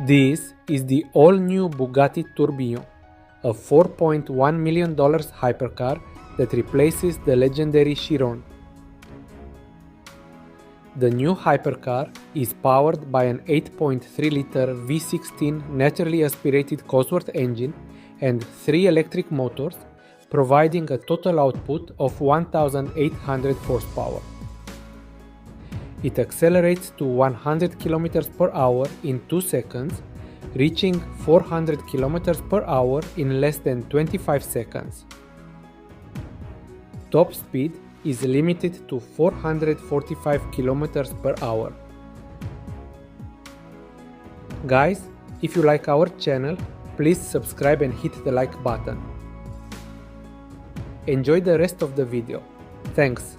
This is the all-new Bugatti Tourbillon, a $4.1 million hypercar that replaces the legendary Chiron. The new hypercar is powered by an 8.3-liter V16 naturally aspirated Cosworth engine and 3 electric motors, providing a total output of 1,800 horsepower. It accelerates to 100 km per hour in 2 seconds, reaching 400 km per hour in less than 25 seconds. Top speed is limited to 445 km per hour. Guys, if you like our channel, please subscribe and hit the like button. Enjoy the rest of the video. Thanks!